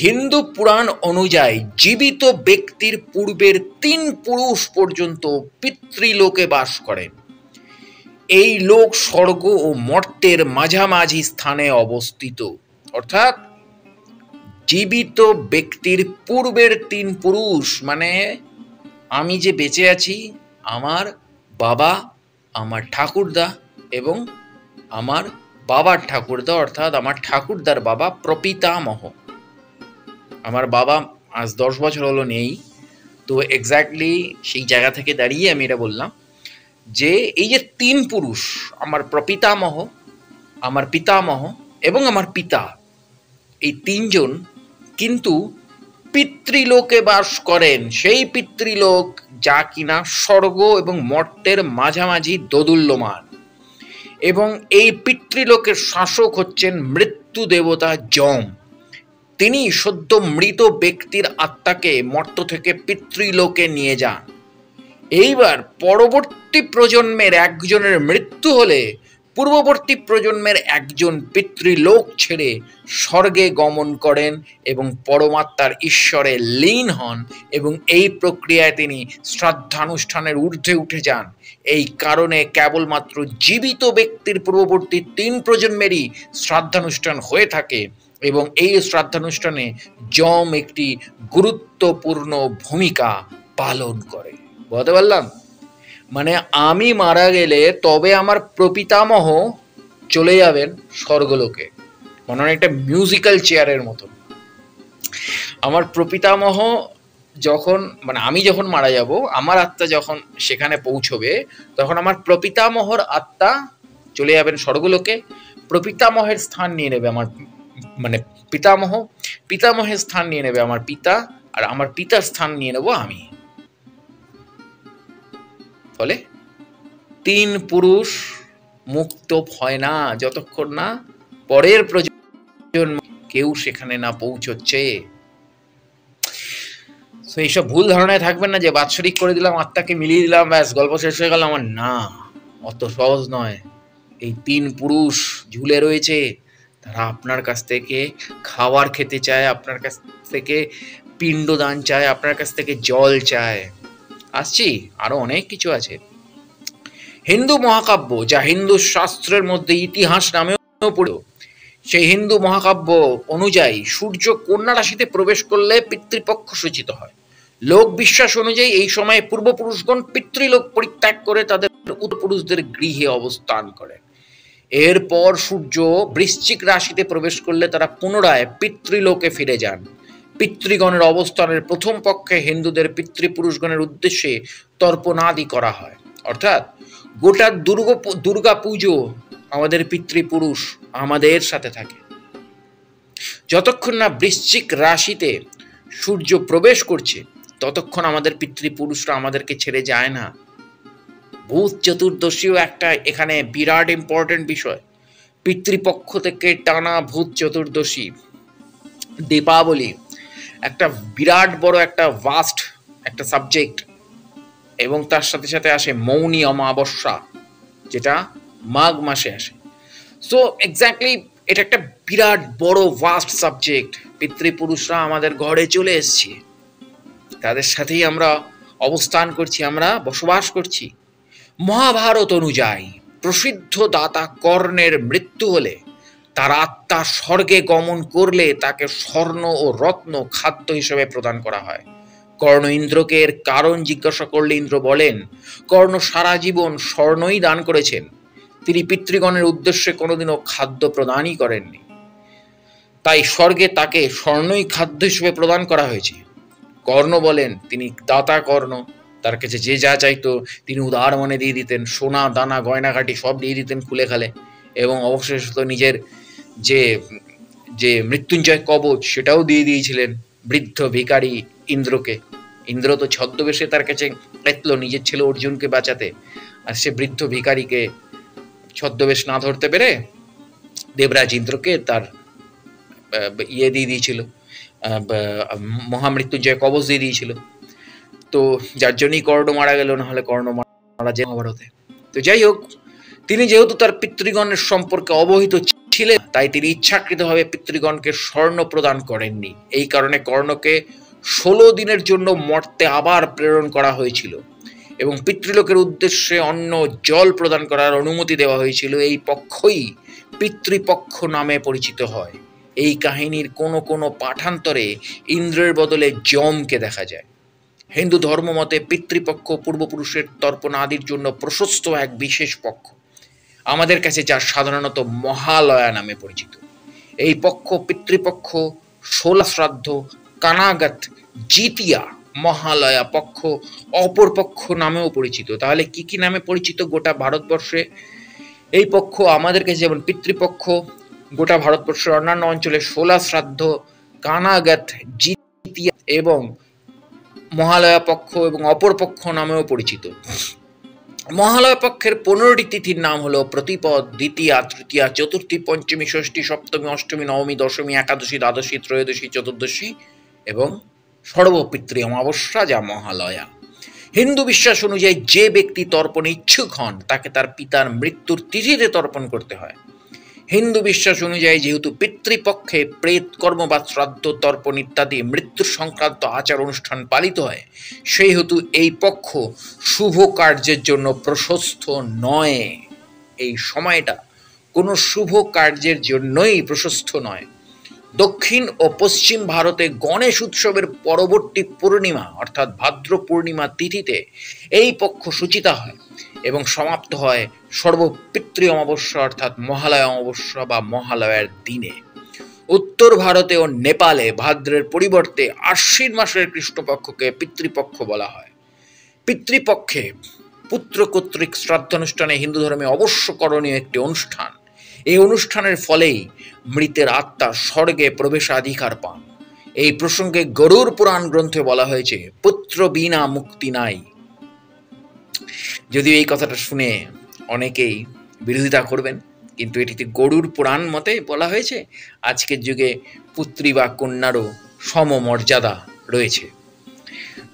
হিন্দু পুরাণ অনুযায়ী জীবিত ব্যক্তির পূর্বের 3 পুরুষ পর্যন্ত পিতৃলোকে বাস করেন। এই লোক স্বর্গ ও মর্তের মাঝামাঝি স্থানে অবস্থিত। অর্থাৎ জীবিত ব্যক্তির পূর্বের 3 পুরুষ মানে আমি যে বেঁচে আছি, আমার বাবা, আমার ঠাকুরদা এবং আমার বাবার ঠাকুরদা, অর্থাৎ আমার ঠাকুরদার বাবা প্রপিতামহ। আমার বাবা আজ 10 বছর হলো নেই, তো এক্স্যাক্টলি সেই জায়গা থেকে দাঁড়িয়ে আমি এটা বললাম যে এই যে 3 পুরুষ, আমার প্রপিতামহ, আমার পিতামহ এবং আমার পিতা, এই 3 জন কিন্তু পিতৃলোকে বাস করেন। সেই পিতৃলোক যা কিনা স্বর্গ এবং মর্তের মাঝামাঝি দোদুল্যমান, এবং এই পিতৃলোকের শাসক হচ্ছেন মৃত্যু দেবতা যম। তিনি সদ্য মৃত ব্যক্তির আত্মাকে মর্ত থেকে পিতৃলোকে নিয়ে যান। এইবার পরবর্তী প্রজন্মের একজনের মৃত্যু হলে পূর্ববর্তী প্রজন্মের একজন পিতৃলোক ছেড়ে স্বর্গে গমন করেন এবং পরমাত্মার ঈশ্বরে লীন হন, এবং এই প্রক্রিয়ায় তিনি শ্রাদ্ধানুষ্ঠানের ঊর্ধ্বে উঠে যান। এই কারণে কেবলমাত্র জীবিত ব্যক্তির পূর্ববর্তী 3 প্রজন্মেরই শ্রাদ্ধানুষ্ঠান হয়ে থাকে, এবং এই শ্রাদ্ধানুষ্ঠানে যম একটি গুরুত্বপূর্ণ ভূমিকা পালন করে। বলতে পারলাম? মানে আমি মারা গেলে তবে আমার প্রপিতামহ চলে যাবেন স্বর্গলোকে, মনে হয় একটা মিউজিক্যাল চেয়ারের মতো। আমার প্রপিতামহ যখন মানে আমি যখন মারা যাব, আমার আত্মা যখন সেখানে পৌঁছবে, তখন আমার প্রপিতামহর আত্মা চলে যাবেন স্বর্গলোকে। প্রপিতামহের স্থান নিয়ে নেবে আমার মানে পিতামহ, পিতামহের স্থান নিয়ে নেবে আমার পিতা, আর আমার পিতার স্থান নিয়ে নেব আমি। ফলে 3 পুরুষ মুক্ত হয় না যতক্ষণ না পরের প্রজন্ম কেউ সেখানে না পৌঁছচ্ছে। তো এইসব ভুল ধারণায় থাকবেন না যে বাৎসরিক করে দিলাম, আত্মাকে মিলিয়ে দিলাম, ব্যাস গল্প শেষ হয়ে গেল। আমার না, অত সহজ নয়। এই 3 পুরুষ ঝুলে রয়েছে, তারা আপনার কাছ থেকে খাবার খেতে চায়, আপনার কাছ থেকে পিণ্ডদান চায়, আপনার কাছ থেকে জল চায়। আসছি, আরো অনেক কিছু আছে। হিন্দু মহাকাব্য, যা হিন্দু শাস্ত্রের মধ্যে ইতিহাস নামেও পড়ে, সেই হিন্দু মহাকাব্য অনুযায়ী সূর্য কন্যা রাশিতে প্রবেশ করলে পিতৃপক্ষ সূচিত হয়। লোক বিশ্বাস অনুযায়ী এই সময়ে পূর্বপুরুষগণ পিতৃলোক পরিত্যাগ করে তাদের উত্তরপুরুষদের গৃহে অবস্থান করেন। এরপর সূর্য বৃশ্চিক রাশিতে প্রবেশ করলে তারা পুনরায় পিতৃলোকে ফিরে যান। পিতৃগণের অবস্থানের প্রথম পক্ষে হিন্দুদের পিতৃপুরুষগণের উদ্দেশ্যে তর্পণাদি করা হয়। অর্থাৎ গোটা দুর্গা পুজো আমাদের পিতৃপুরুষ আমাদের সাথে থাকে। যতক্ষণ না বৃশ্চিক রাশিতে সূর্য প্রবেশ করছে, ততক্ষণ আমাদের পিতৃপুরুষরা আমাদেরকে ছেড়ে যায় না। ভূত চতুর্দশীও একটা এখানে বিরাট ইম্পর্টেন্ট বিষয়। পিতৃপক্ষ থেকে টানা ভূত চতুর্দশী, দীপাবলি একটা বিরাট বড় একটা ভাস্ট একটা সাবজেক্ট, এবং তার সাথে সাথে আসে মৌনী অমাবস্যা, যেটা মাঘ মাসে আসে। সো এক্স্যাক্টলি এটা একটা বিরাট বড় ভাস্ট সাবজেক্ট। পিতৃপুরুষরা আমাদের ঘরে চলে এসেছে, তাদের সাথেই আমরা অবস্থান করছি, আমরা বসবাস করছি। মহাভারত অনুযায়ী প্রসিদ্ধ দাতা কর্ণের মৃত্যু হলে তার আত্মা স্বর্গে গমন করলে তাকে স্বর্ণ ও রত্ন খাদ্য হিসেবে প্রদান করা হয়। কর্ণ ইন্দ্রকে এর কারণ জিজ্ঞাসা করলে ইন্দ্র বলেন, কর্ণ সারা জীবন স্বর্ণই দান করেছেন, তিনি পিতৃগণের উদ্দেশ্যে কোনোদিনও খাদ্য প্রদানই করেননি, তাই স্বর্গে তাকে স্বর্ণই খাদ্য হিসেবে প্রদান করা হয়েছে। কর্ণ বলেন, তিনি দাতা কর্ণ, তার কাছে যে যা চাইতো তিনি উদার মনে দিয়ে দিতেন, সোনা দানা গয়নাঘাটি সব দিয়ে দিতেন খুলে খালে, এবং অবশেষত নিজের যে যে মৃত্যুঞ্জয় কবচ সেটাও দিয়ে দিয়েছিলেন বৃদ্ধ ভিখারি ইন্দ্রকে। ইন্দ্র তো ছদ্মবেশে তার কাছে এতলো নিজের ছেলে অর্জুনকে বাঁচাতে, আর সে বৃদ্ধ ভিখারিকে ছদ্মবেশ না ধরতে পেরে দেবরাজ ইন্দ্রকে তার ইয়ে দিয়ে দিয়েছিল, মহামৃত্যুঞ্জয় কবচ দিয়ে দিয়েছিল। তো যার জন্যই কর্ণ মারা গেল, না হলে কর্ণ মারা যায় মহাভারতে। তো যাই হোক, তিনি যেহেতু তার পিতৃগণের সম্পর্কে অবহিত ছিলেন, তাই তিনি ইচ্ছাকৃতভাবে পিতৃগণকে স্বর্ণ প্রদান করেননি। এই কারণে কর্ণকে 16 দিনের জন্য মর্তে আবার প্রেরণ করা হয়েছিল এবং পিতৃলোকের উদ্দেশ্যে অন্ন জল প্রদান করার অনুমতি দেওয়া হয়েছিল। এই পক্ষই পিতৃপক্ষ নামে পরিচিত হয়। এই কাহিনীর কোনো কোনো পাঠান্তরে ইন্দ্রের বদলে যমকে দেখা যায়। হিন্দু ধর্মমতে পিতৃপক্ষ পূর্বপুরুষের তর্পণ আদির জন্য প্রশস্ত এক বিশেষ পক্ষ, আমাদের কাছে যা সাধারণত মহালয়া নামে পরিচিত। এই পক্ষ পিতৃপক্ষ, ষোলা শ্রাদ্ধ, কানাগত, জিতিয়া, মহালয়া পক্ষ, অপর পক্ষ নামেও পরিচিত। তাহলে কি কি নামে পরিচিত গোটা ভারতবর্ষে এই পক্ষ? আমাদের কাছে যেমন পিতৃপক্ষ, গোটা ভারতবর্ষের অন্যান্য অঞ্চলে ষোলা শ্রাদ্ধ, কানাগত, জিতিয়া এবং মহালয়া পক্ষ এবং অপর পক্ষ নামেও পরিচিত। মহালয়া পক্ষের 15টি তিথির নাম হলো প্রতিপদ, দ্বিতীয়া, তৃতীয়া, চতুর্থী, পঞ্চমী, ষষ্ঠী, সপ্তমী, অষ্টমী, নবমী, দশমী, একাদশী, দ্বাদশী, ত্রয়োদশী, চতুর্দশী এবং সর্বপিতৃ অমাবস্যা, যা মহালয়া। হিন্দু বিশ্বাস অনুযায়ী যে ব্যক্তি তর্পণে ইচ্ছুক হন তাকে তার পিতার মৃত্যুর তিথিতে তর্পণ করতে হয়। হিন্দু বিশ্বাস অনুযায়ী যেহেতু পিতৃপক্ষে প্রেত কর্ম বা শ্রাদ্ধ, তর্পণ ইত্যাদি মৃত্যু সংক্রান্ত আচার অনুষ্ঠান পালিত হয়, সেই হেতু এই পক্ষ শুভ কার্যের জন্য প্রশস্ত নয়। এই সময়টা কোনো শুভ কার্যের জন্যই প্রশস্ত নয়। দক্ষিণ ও পশ্চিম ভারতে গণেশ উৎসবের পরবর্তী পূর্ণিমা অর্থাৎ ভাদ্র পূর্ণিমা তিথিতে এই পক্ষ সূচিতা হয় এবং সমাপ্ত হয় সর্বপিতৃ অমাবস্যা অর্থাৎ মহালয়া অমাবস্যা বা মহালয়ার দিনে। উত্তর ভারতে ও নেপালে ভাদ্রের পরিবর্তে আশ্বিন মাসের কৃষ্ণপক্ষকে পিতৃপক্ষ বলা হয়। পিতৃপক্ষে পুত্র কর্তৃক শ্রাদ্ধানুষ্ঠানে হিন্দু ধর্মে অবশ্য করণীয় একটি অনুষ্ঠান। এই অনুষ্ঠানের ফলেই মৃতের আত্মা স্বর্গে প্রবেশাধিকার পান। এই প্রসঙ্গে গরুড় পুরাণ গ্রন্থে বলা হয়েছে, পুত্র বিনা মুক্তি নাই। যদিও এই কথাটা শুনে অনেকেই বিরোধিতা করবেন, কিন্তু এটিতে গরুড় পুরাণ মতে বলা হয়েছে। আজকের যুগে পুত্রী বা কন্যারও সমমর্যাদা রয়েছে।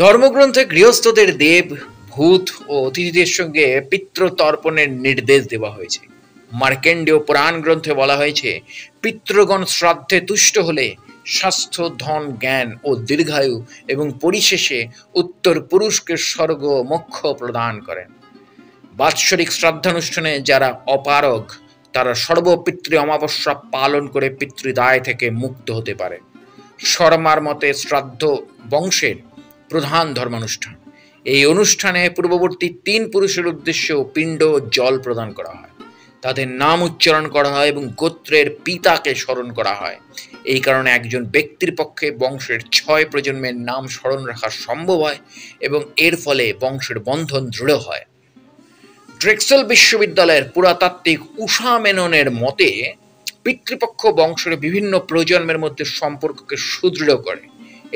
ধর্মগ্রন্থে গৃহস্থদের দেব, ভূত ও অতিথিদের সঙ্গে পিতৃ তর্পণের নির্দেশ দেওয়া হয়েছে। মার্কেন্ডীয় পুরাণ গ্রন্থে বলা হয়েছে, পিতৃগণ শ্রাদ্ধে তুষ্ট হলে স্বাস্থ্য, ধন, জ্ঞান ও দীর্ঘায়ু এবং পরিশেষে উত্তর পুরুষকে স্বর্গ মোক্ষ প্রদান করেন। বাৎসরিক শ্রাদ্ধানুষ্ঠানে যারা অপারগ তারা সর্বপিতৃ অমাবস্যা পালন করে পিতৃদায় থেকে মুক্ত হতে পারে। শর্মার মতে শ্রাদ্ধ বংশের প্রধান ধর্মানুষ্ঠান। এই অনুষ্ঠানে পূর্ববর্তী 3 পুরুষের উদ্দেশ্যেও পিণ্ড ও জল প্রদান করা হয়। তাদের নাম উচ্চারণ করা হয় এবং গোত্রের পিতাকে স্মরণ করা হয়। এই কারণে একজন ব্যক্তির পক্ষে বংশের 6 প্রজন্মের নাম স্মরণ রাখা সম্ভব হয় এবং এর ফলে বংশের বন্ধন দৃঢ় হয়। ড্রেক্সেল বিশ্ববিদ্যালয়ের পুরাতাত্ত্বিক উষা মেননের মতে পিতৃপক্ষ বংশের বিভিন্ন প্রজন্মের মধ্যে সম্পর্ককে সুদৃঢ় করে।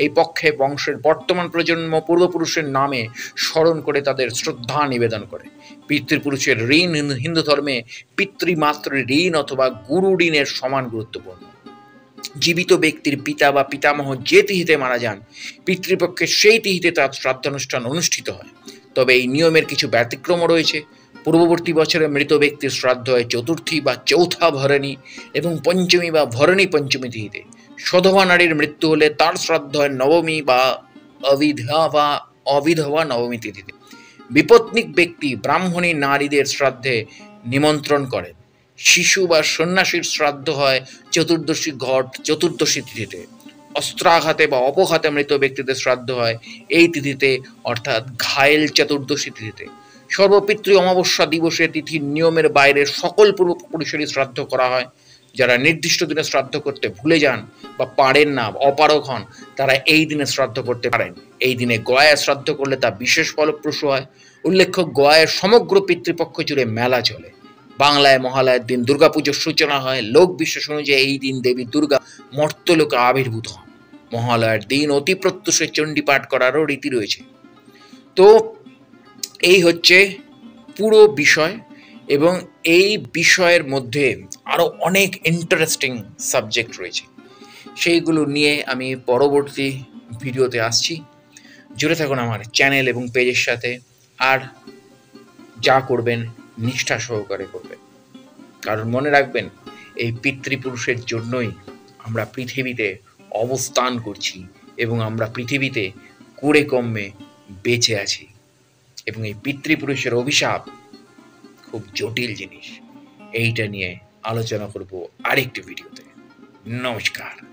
এই পক্ষে বংশের বর্তমান প্রজন্ম পূর্বপুরুষের নামে স্মরণ করে তাদের শ্রদ্ধা নিবেদন করে। পিতৃপুরুষের ঋণ হিন্দু ধর্মে পিতৃমাতৃ ঋণ অথবা গুরু ঋণের সমান গুরুত্বপূর্ণ। জীবিত ব্যক্তির পিতা বা পিতামহ যে তিথিতে মারা যান, পিতৃপক্ষে সেই তিথিতে তার শ্রাদ্ধানুষ্ঠান অনুষ্ঠিত হয়। তবে এই নিয়মের কিছু ব্যতিক্রমও রয়েছে। পূর্ববর্তী বছরে মৃত ব্যক্তির শ্রাদ্ধ হয় চতুর্থী বা চৌথা ভরণী এবং পঞ্চমী বা ভরণী পঞ্চমী তিথিতে। সধবা নারীর মৃত্যু হলে তার শ্রাদ্ধ হয় নবমী বা অবিধবা নবমী তিথিতে। বিপত্নিক ব্যক্তি ব্রাহ্মণী নারীদের শ্রাদ্ধে নিমন্ত্রণ করেন। শিশু বা সন্ন্যাসীর শ্রাদ্ধ হয় চতুর্দশী ঘট চতুর্দশী তিথিতে। অস্ত্রাঘাতে বা অপঘাতে মৃত ব্যক্তিদের শ্রাদ্ধ হয় এই তিথিতে অর্থাৎ ঘায়েল চতুর্দশী তিথিতে। সর্বপিতৃ অমাবস্যা দিবসে তিথির নিয়মের বাইরে সকল পূর্বপুরুষেরই শ্রাদ্ধ করা হয়। যারা নির্দিষ্ট দিনে শ্রাদ্ধ করতে ভুলে যান বা পারেন না, অপারগ হন, তারা এই দিনে শ্রাদ্ধ করতে পারেন। এই দিনে গয়ায় শ্রাদ্ধ করলে তা বিশেষ ফলপ্রসূ হয়। উল্লেখ্য, গয়ায় সমগ্র পিতৃপক্ষ জুড়ে মেলা চলে। বাংলায় মহালয়ার দিন দুর্গাপুজোর সূচনা হয়। লোক বিশ্বাস অনুযায়ী এই দিন দেবী দুর্গা মর্ত্যলোকে আবির্ভূত হন। মহালয়ার দিন অতি প্রত্যুষে চণ্ডী পাঠ করারও রীতি রয়েছে। তো এই হচ্ছে পুরো বিষয়, এবং এই বিষয়ের মধ্যে আরও অনেক ইন্টারেস্টিং সাবজেক্ট রয়েছে। সেইগুলো নিয়ে আমি পরবর্তী ভিডিওতে আসছি। জুড়ে থাকুন আমার চ্যানেল এবং পেজের সাথে। আর যা করবেন নিষ্ঠা সহকারে করবেন, কারণ মনে রাখবেন এই পিতৃপুরুষের জন্যই আমরা পৃথিবীতে অবস্থান করছি এবং আমরা পৃথিবীতে কুড়ে কম্মে বেঁচে আছি। এবং এই পিতৃপুরুষের অভিশাপ খুব জটিল জিনিস। এইটা নিয়ে আলোচনা করব আরেকটি ভিডিওতে। নমস্কার।